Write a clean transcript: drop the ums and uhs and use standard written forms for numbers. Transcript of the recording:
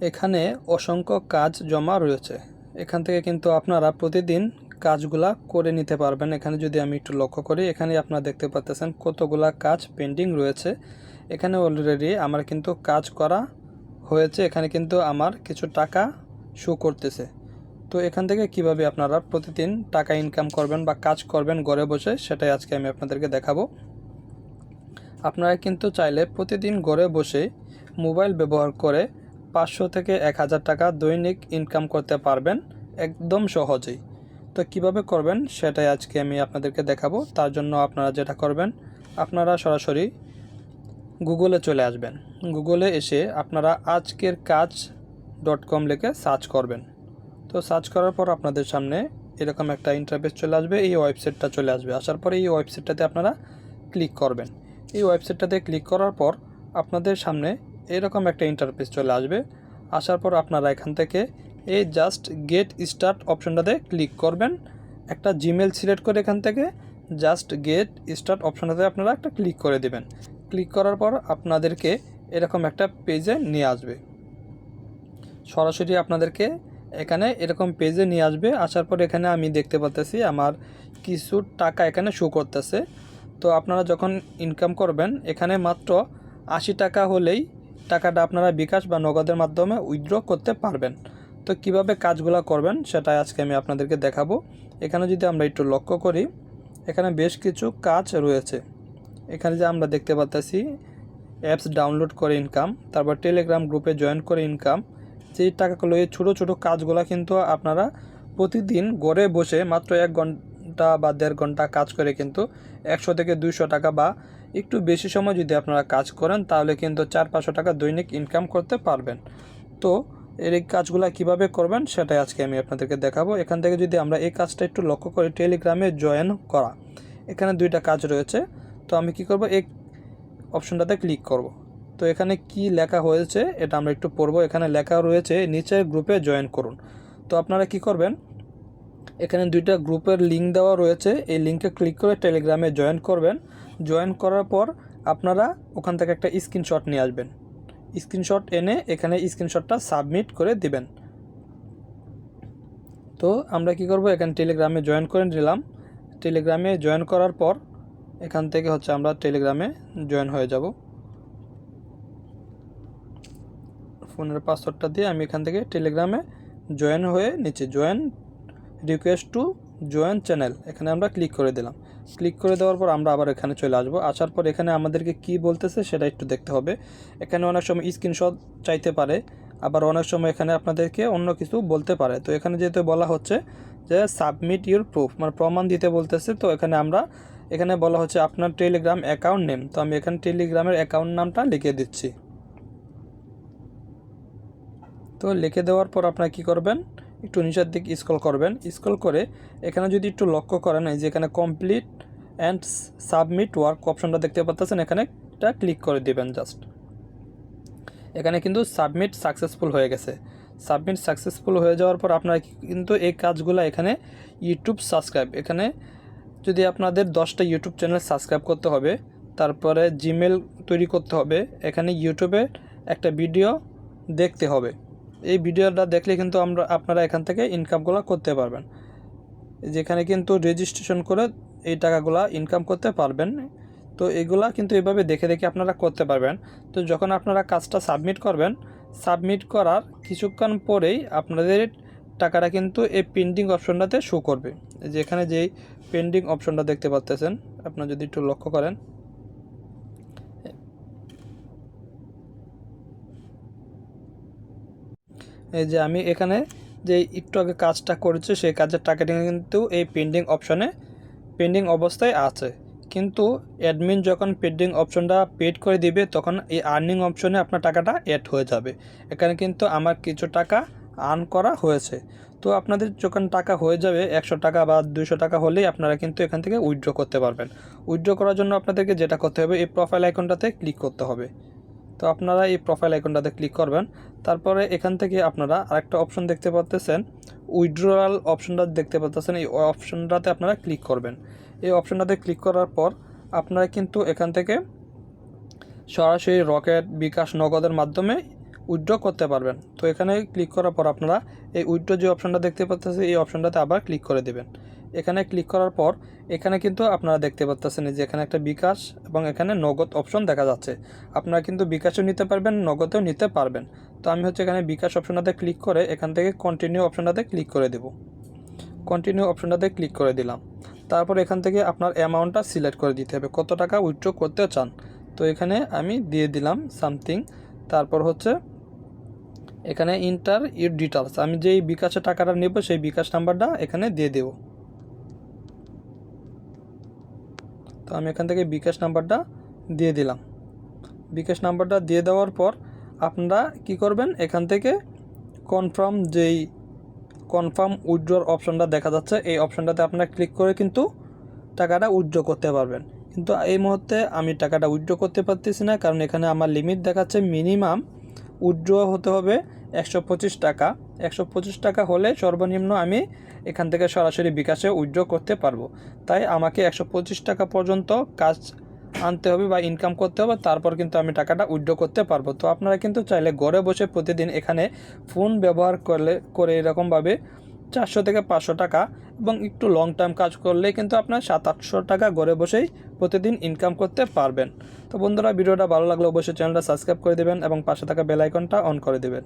এখানে অসংখ্য কাজ জমা রয়েছে। এখান থেকে কিন্তু আপনারা প্রতিদিন কাজগুলা করে নিতে পারবেন। এখানে যদি আমি একটু লক্ষ্য করি, এখানে আপনারা দেখতে পাচ্ছেন কতগুলা কাজ পেন্ডিং রয়েছে। এখানে অলরেডি আমার কিন্তু কাজ করা হয়েছে। এখানে কিন্তু আমার কিছু টাকা শো করতেছে। তো এখান থেকে কিভাবে আপনারা প্রতিদিন টাকা ইনকাম করবেন বা কাজ করবেন ঘরে বসে, সেটাই আজকে আমি আপনাদেরকে দেখাবো। আপনারা কিন্তু চাইলে প্রতিদিন ঘরে বসে মোবাইল ব্যবহার করে 500 থেকে 1000 টাকা দৈনিক ইনকাম করতে পারবেন একদম সহজেই। তো কিভাবে করবেন সেটাই আজকে আমি আপনাদেরকে দেখাবো। তার জন্য আপনারা যেটা করবেন, আপনারা সরাসরি গুগলে চলে আসবেন। গুগলে এসে আপনারা আজকের কাজ.com লিখে সার্চ করবেন। তো সার্চ করার পর আপনাদের সামনে এরকম একটা ইন্টারফেস চলে আসবে। এই ওয়েবসাইটটা চলে আসবে। আসার পরে এই ওয়েবসাইটটাতে আপনারা ক্লিক করবেন। এই ওয়েবসাইটটাতে ক্লিক করার পর আপনাদের সামনে এরকম একটা ইন্টারফেস চলে আসবে। আসার পর আপনারা এখান থেকে এই জাস্ট গেট স্টার্ট অপশনটাতে ক্লিক করবেন। একটা জিমেল সিলেক্ট করে এখান থেকে জাস্ট গেট স্টার্ট অপশনটাতে আপনারা একটা ক্লিক করে দেবেন। ক্লিক করার পর আপনাদেরকে এরকম একটা পেজে নিয়ে আসবে। সরাসরি আপনাদেরকে এখানে এরকম পেজে নিয়ে আসবে। আসার পর এখানে আমি দেখতে পাচ্ছি আমার কিছু টাকা এখানে শো করতেছে। তো আপনারা যখন ইনকাম করবেন, এখানে মাত্র 80 টাকা হলেই টাকাটা আপনারা বিকাশ বা নগদের মাধ্যমে উইথড্র করতে পারবেন। তো কিভাবে কাজগুলো করবেন সেটাই আজকে আমি আপনাদেরকে দেখাবো। এখানে যদি আমরা একটু লক্ষ্য করি, এখানে বেশ কিছু কাজ রয়েছে। এখানে যে আমরা দেখতে পাচ্ছি অ্যাপস ডাউনলোড করে ইনকাম, তারপর টেলিগ্রাম গ্রুপে জয়েন করে ইনকাম। যেই টাকাগুলো, এই ছোটো ছোটো কাজগুলো কিন্তু আপনারা প্রতিদিন ঘরে বসে মাত্র 1 ঘন্টা বা 1.5 ঘন্টা কাজ করে কিন্তু 100 থেকে 200 টাকা বা একটু বেশি সময় যদি আপনারা কাজ করেন, তাহলে কিন্তু 400-500 টাকা দৈনিক ইনকাম করতে পারবেন। তো এই কাজগুলো কিভাবে করবেন সেটাই আজকে আমি আপনাদেরকে দেখাবো। এখান থেকে যদি আমরা এই কাজটা একটু লক্ষ্য করি, টেলিগ্রামে জয়েন করা, এখানে 2টা কাজ রয়েছে। তো আমি কি করব, এই অপশনটাতে ক্লিক করব। তো এখানে কি লেখা হয়েছে এটা আমরা একটু পড়ব। এখানে লেখা রয়েছে নিচের গ্রুপে জয়েন করুন। তো আপনারা কি করবেন, এখানে 2টা গ্রুপের লিঙ্ক দেওয়া রয়েছে। এই লিঙ্কে ক্লিক করে টেলিগ্রামে জয়েন করবেন। জয়েন করার পর আপনারা ওখান থেকে একটা স্ক্রিনশট নিয়ে আসবেন। স্ক্রিনশট এনে এখানে স্ক্রিনশটটা সাবমিট করে দিবেন। তো আমরা কি করব, এখানে টেলিগ্রামে জয়েন করে নিলাম। টেলিগ্রামে জয়েন করার পর এখান থেকে আমরা টেলিগ্রামে জয়েন হয়ে যাব। ফোনের পাসওয়ার্ডটা দিয়ে আমি এখান থেকে টেলিগ্রামে জয়েন হয়ে নিচে join request to join channel, এখানে আমরা ক্লিক করে দিলাম। ক্লিক করে দেওয়ার পর আমরা আবার এখানে চলে আসব। আসার পর এখানে আমাদেরকে কি বলতেছে সেটা একটু দেখতে হবে। এখানে অনেক সময় স্ক্রিনশট চাইতে পারে, আবার অনেক সময় এখানে আপনাদেরকে অন্য কিছু বলতে পারে। তো এখানে যেহেতু বলা হচ্ছে যে সাবমিট ইউর প্রুফ, মানে প্রমাণ দিতে বলতেছে। তো এখানে বলা হচ্ছে আপনার টেলিগ্রাম অ্যাকাউন্ট নেম। তো আমি এখানে টেলিগ্রামের অ্যাকাউন্ট নামটা লিখে দিচ্ছি। তো লিখে দেওয়ার পর আপনারা কী করবেন, একটু নিচের দিকে স্ক্রল করবেন। স্ক্রল করে এখানে যদি একটু লক্ষ্য করেন, এই যে এখানে কমপ্লিট অ্যান্ড সাবমিট ওয়ার্ক অপশনটা দেখতে পাচ্ছেন, এখানে এটা ক্লিক করে দিবেন জাস্ট। এখানে কিন্তু সাবমিট সাকসেসফুল হয়ে গেছে। সাবমিট সাকসেসফুল হয়ে যাওয়ার পর আপনারা কিন্তু এই কাজগুলো এখানে ইউটিউব সাবস্ক্রাইব, এখানে যদি আপনাদের 10টা ইউটিউব চ্যানেল সাবস্ক্রাইব করতে হবে, তারপরে জিমেল তৈরি করতে হবে, এখানে ইউটিউবে একটা ভিডিও দেখতে হবে। এই ভিডিওটা দেখলে কিন্তু আপনারা এখান থেকে ইনকামগুলো করতে পারবেন। যেখানে কিন্তু রেজিস্ট্রেশন করে এই টাকাগুলো ইনকাম করতে পারবেন। তো এগুলা কিন্তু এভাবে দেখে দেখে আপনারা করতে পারবেন। তো যখন আপনারা কাজটা সাবমিট করবেন, সাবমিট করার কিছুক্ষণ পরেই আপনাদের টাকাটা কিন্তু এই পেন্ডিং অপশনটাতে শো করবে। যেখানে যেই পেন্ডিং অপশনটা দেখতে পাচ্ছেন, আপনারা যদি একটু লক্ষ্য করেন, এই যে আমি এখানে যে একটু আগে কাজটা করেছি সেই কাজের টাকাটা কিন্তু এই পেন্ডিং অবস্থায় আছে। কিন্তু অ্যাডমিন যখন পেন্ডিং অপশনটা পেড করে দিবে, তখন এই আর্নিং অপশনে আপনার টাকাটা অ্যাড হয়ে যাবে। এখানে কিন্তু আমার কিছু টাকা আর্ন করা হয়েছে। তো আপনাদের যখন টাকা হয়ে যাবে 100 টাকা বা 200 টাকা হলেই আপনারা কিন্তু এখান থেকে উইথড্র করতে পারবেন। উইথড্র করার জন্য আপনাদেরকে যেটা করতে হবে, এই প্রোফাইল আইকনটাতে ক্লিক করতে হবে। তো আপনারা এই প্রোফাইল আইকনটাতে ক্লিক করবেন। তারপরে এখান থেকে আপনারা আরেকটা অপশন দেখতে পাচ্ছেন, উইথড্রয়াল অপশনটা দেখতে পাচ্ছেন। এই অপশনটাতে আপনারা ক্লিক করবেন। এই অপশনটাতে ক্লিক করার পর আপনারা কিন্তু এখান থেকে সরাসরি রকেট, বিকাশ, নগদের মাধ্যমে উইথড্র করতে পারবেন। তো এখানে ক্লিক করার পর আপনারা এই উইথড্র যে অপশনটা দেখতে পাচ্ছেন এই অপশনটাতে আবার ক্লিক করে দেবেন। এখানে ক্লিক করার পর এখানে কিন্তু আপনারা দেখতে পাচ্ছেন যে এখানে একটা বিকাশ এবং এখানে নগদ অপশন দেখা যাচ্ছে। আপনারা কিন্তু বিকাশও নিতে পারবেন, নগদেও নিতে পারবেন। তো আমি হচ্ছে এখানে বিকাশ অপশনটাতে ক্লিক করে এখান থেকে কন্টিনিউ অপশনটাতে ক্লিক করে দেব। কন্টিনিউ অপশনটাতে ক্লিক করে দিলাম। তারপর এখান থেকে আপনার অ্যামাউন্টটা সিলেক্ট করে দিতে হবে, কত টাকা উইথড্র করতে চান। তো এখানে আমি দিয়ে দিলাম সামথিং। তারপর হচ্ছে এখানে ইন্টার ইউর ডিটেলস, আমি যেই বিকাশে টাকাটা নেব সেই বিকাশ নাম্বারটা এখানে দিয়ে দেব। তো আমি এখান থেকে বিকাশ নাম্বারটা দিয়ে দিলাম। বিকাশ নাম্বারটা দিয়ে দেওয়ার পর আপনারা কি করবেন, এখান থেকে কনফার্ম উইথড্রর অপশনটা দেখা যাচ্ছে, এই অপশনটাতে আপনারা ক্লিক করে কিন্তু টাকাটা উইথড্র করতে পারবেন। কিন্তু এই মুহূর্তে আমি টাকাটা উইথড্র করতে পারতেছি না, কারণ এখানে আমার লিমিট দেখাচ্ছে মিনিমাম উইথড্র হতে হবে 125 টাকা। 125 টাকা হলে সর্বনিম্ন আমি এখান থেকে সরাসরি বিকাশে উইথড্র করতে পারবো। তাই আমাকে 125 টাকা পর্যন্ত কাজ আনতে হবে বা ইনকাম করতে হবে, তারপর কিন্তু আমি টাকাটা উইথড্র করতে পারবো। তো আপনারা কিন্তু চাইলে ঘরে বসে প্রতিদিন এখানে ফোন ব্যবহার করে এরকমভাবে 400 থেকে 500 টাকা এবং একটু লং টার্ম কাজ করলে কিন্তু আপনার 700-800 টাকা ঘরে বসেই প্রতিদিন ইনকাম করতে পারবেন। তো বন্ধুরা, ভিডিওটা ভালো লাগলে অবশ্যই চ্যানেলটা সাবস্ক্রাইব করে দেবেন এবং পাশে থাকা বেল আইকনটা অন করে দেবেন।